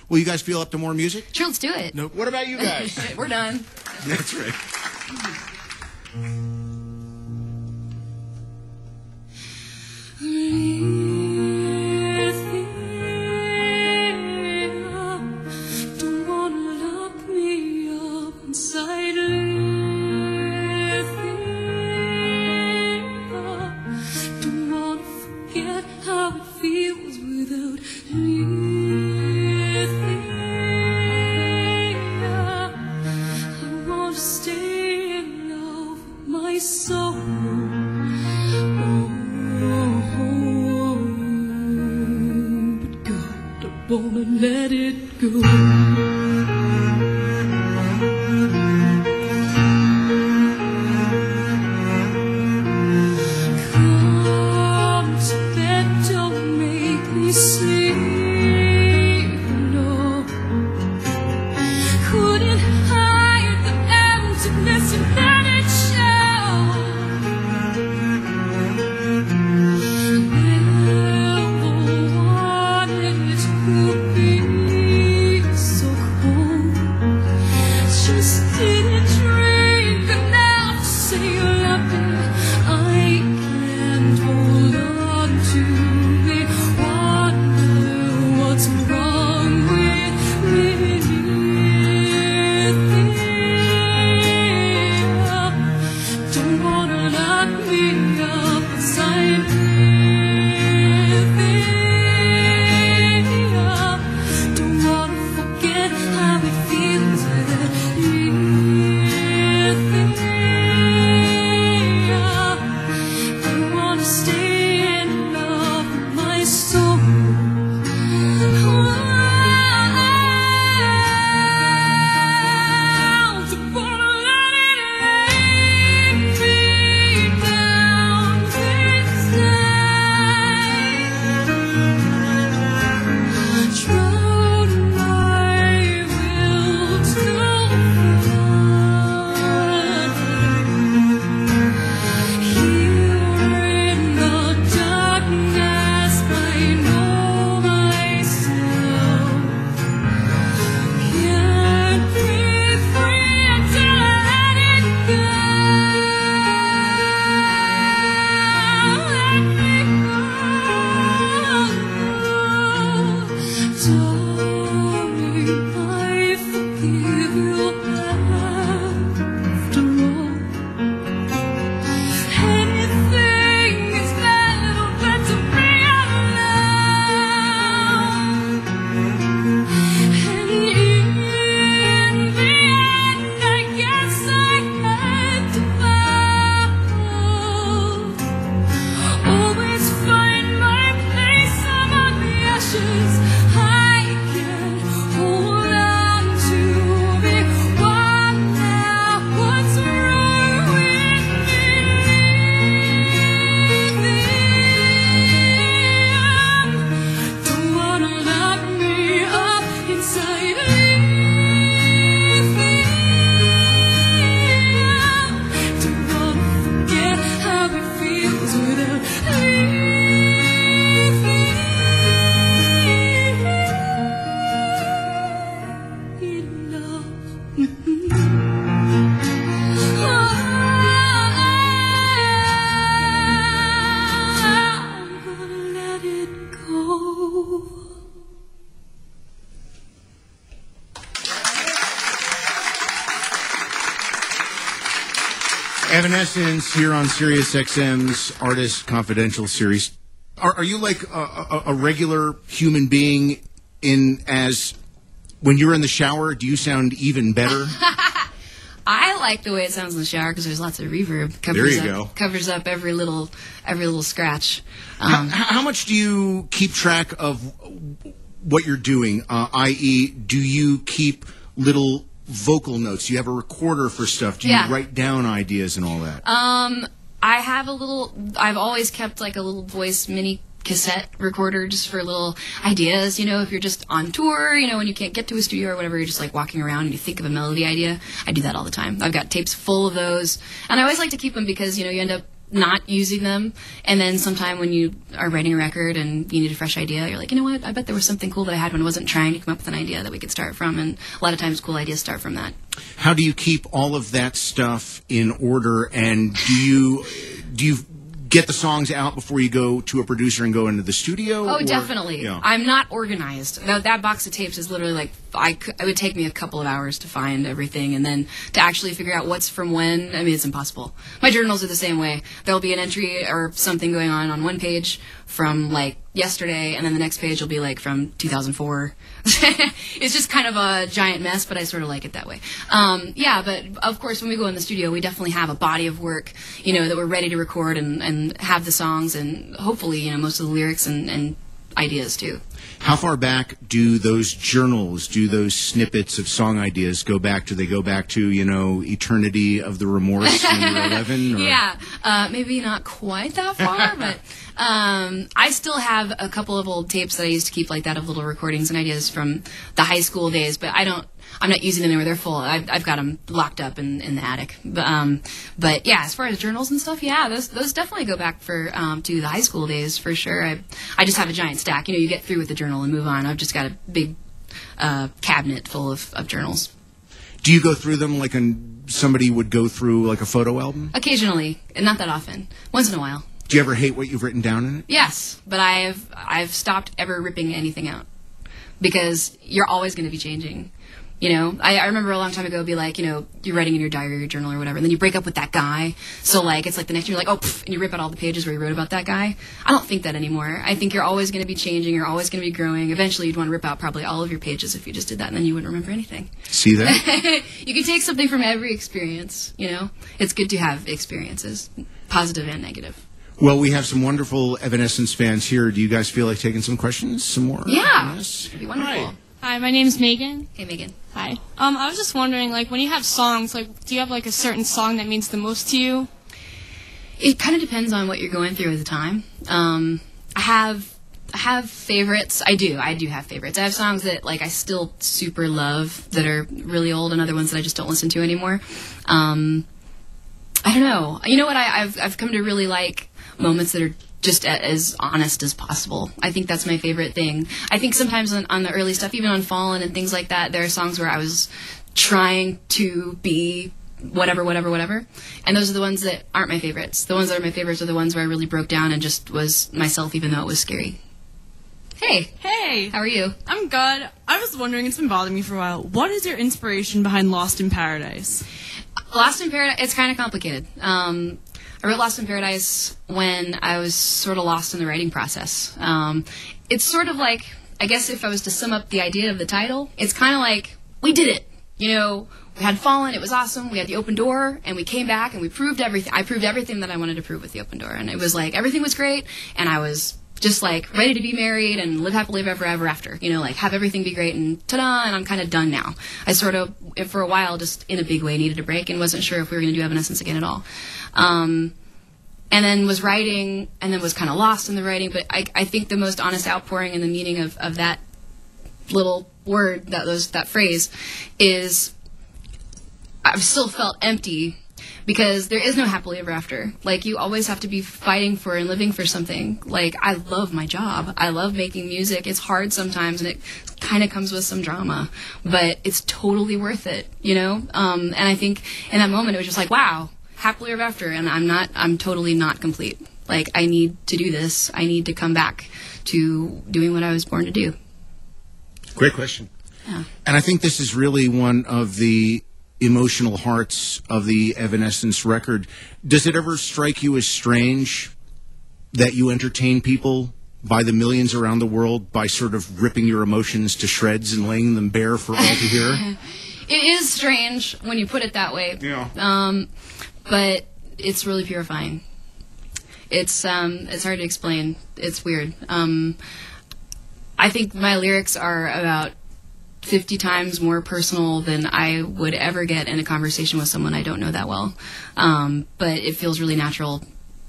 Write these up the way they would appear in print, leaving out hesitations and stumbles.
Will you guys feel up to more music? Sure, let's do it. No. What about you guys? We're done. That's right. Don't wanna lock me up inside. Don't wanna forget how it feels without I wanna stay in love with my soul. But God, I wanna let it go. Come to bed, don't make me sleep. No, couldn't hide the emptiness and let it show. Never wanted to be so cold. Just didn't drink enough to say you love me. I can't hold on to it. Wonder what's wrong with me. Don't wanna lock me up inside Don't wanna forget how it feels I wanna stay in love with my soul. Don't wanna let it lay me down Drown my will to Here in the darkness I know myself. Can't be free until I let it go. Let me go. Darling, I forgive you after all. Anything is better than to be alone. And in the end, I guess I had to bow. Always find my place among the ashes. I can hold on to the one now. What's wrong with me? Don't wanna lock me up inside. Don't wanna forget how it feels without I'm gonna let it go. Evanescence here on Sirius XM's Artist Confidential series. Are you like a regular human being in as when you're in the shower? Do you sound even better? I like the way it sounds in the shower because there's lots of reverb. Covers up every little scratch. How much do you keep track of what you're doing? I.e., do you keep little vocal notes? Do you have a recorder for stuff? Do you write down ideas and all that? I have I've always kept like a little voice mini cassette recorder just for little ideas, you know, if you're just on tour, you know, when you can't get to a studio or whatever, you're just like walking around and you think of a melody idea. I do that all the time. I've got tapes full of those, and I always like to keep them because, you know, you end up not using them, and then sometime when you are writing a record and you need a fresh idea, you're like, you know what, I bet there was something cool that I had when I wasn't trying to come up with an idea that we could start from, and a lot of times cool ideas start from that. How do you keep all of that stuff in order, and do you get the songs out before you go to a producer and go into the studio? Oh, definitely. Yeah. I'm not organized. That box of tapes is literally like, it would take me a couple of hours to find everything, and then to actually figure out what's from when, I mean, it's impossible. My journals are the same way. There'll be an entry or something going on one page from, like, yesterday, and then the next page will be, like, from 2004. It's just kind of a giant mess, but I sort of like it that way. Yeah, but, of course, when we go in the studio, we definitely have a body of work, you know, that we're ready to record and have the songs and hopefully, you know, most of the lyrics and ideas, too. How far back do those journals, do those snippets of song ideas go back? Do they go back to, you know, Eternity of the Remorse when you were 11? Or? Yeah, maybe not quite that far, but I still have a couple of old tapes that I used to keep like that of little recordings and ideas from the high school days, but I'm not using them anymore. They're full. I've got them locked up in the attic. But yeah, as far as journals and stuff, yeah, those definitely go back to the high school days for sure. I just have a giant stack. You know, you get through with the journal and move on. I've just got a big cabinet full of journals. Do you go through them like somebody would go through like a photo album? Occasionally, and not that often. Once in a while. Do you ever hate what you've written down in it? Yes, but I've stopped ever ripping anything out because you're always going to be changing. You know, I remember a long time ago, be like, you know, you're writing in your diary or your journal or whatever, and then you break up with that guy. So, like, it's like the next year, you're like, oh, pff, and you rip out all the pages where you wrote about that guy. I don't think that anymore. I think you're always going to be changing. You're always going to be growing. Eventually, you'd want to rip out probably all of your pages if you just did that, and then you wouldn't remember anything. See that? You can take something from every experience, you know? It's good to have experiences, positive and negative. Well, we have some wonderful Evanescence fans here. Do you guys feel like taking some questions, some more? Yeah. Yes? It'd be wonderful. Right. Hi, my name's Megan. Hey, Megan. Hi. I was just wondering, like, when you have songs, like, do you have, like, a certain song that means the most to you? It kind of depends on what you're going through at the time. I have favorites. I do have favorites. I have songs that, like, I still super love that are really old and other ones that I just don't listen to anymore. I don't know. You know what? I've come to really like moments that are just as honest as possible. I think that's my favorite thing. I think sometimes on the early stuff, even on Fallen and things like that, there are songs where I was trying to be whatever. And those are the ones that aren't my favorites. The ones that are my favorites are the ones where I really broke down and just was myself even though it was scary. Hey. Hey. How are you? I'm good. I was wondering, it's been bothering me for a while, what is your inspiration behind Lost in Paradise? Lost in Paradise, it's kind of complicated. I wrote Lost in Paradise when I was sort of lost in the writing process. It's sort of like, I guess if I was to sum up the idea of the title, it's kind of like, we did it. You know, we had Fallen, it was awesome, we had the open door, and we came back and we proved everything. I proved everything that I wanted to prove with the open door. And it was like, everything was great, and I was just like ready to be married and live happily ever after, you know, like have everything be great and ta-da, and I'm kind of done now. I sort of, for a while, just in a big way needed a break and wasn't sure if we were going to do Evanescence again at all. And then was writing and then was kind of lost in the writing, but I think the most honest outpouring and the meaning of that little word, that phrase, is I've still felt empty because there is no happily ever after. Like, you always have to be fighting for and living for something. Like, I love my job. I love making music. It's hard sometimes, and it kind of comes with some drama. But it's totally worth it, you know? And I think in that moment, it was just like, wow, happily ever after. And I'm totally not complete. Like, I need to do this. I need to come back to doing what I was born to do. Great question. Yeah. And I think this is really one of the emotional hearts of the Evanescence record. Does it ever strike you as strange that you entertain people by the millions around the world by sort of ripping your emotions to shreds and laying them bare for all to hear? It is strange when you put it that way. Yeah. But it's really purifying. It's hard to explain. It's weird. I think my lyrics are about 50 times more personal than I would ever get in a conversation with someone I don't know that well. But it feels really natural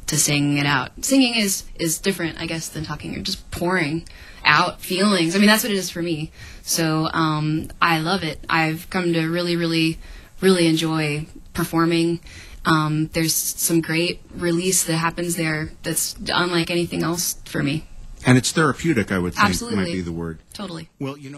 to sing it out. Singing is different, I guess, than talking. You're just pouring out feelings. I mean, that's what it is for me. So I love it. I've come to really, really, really enjoy performing. There's some great release that happens there that's unlike anything else for me. And it's therapeutic, I would think, Absolutely. might be the word. Totally. Well, you know what?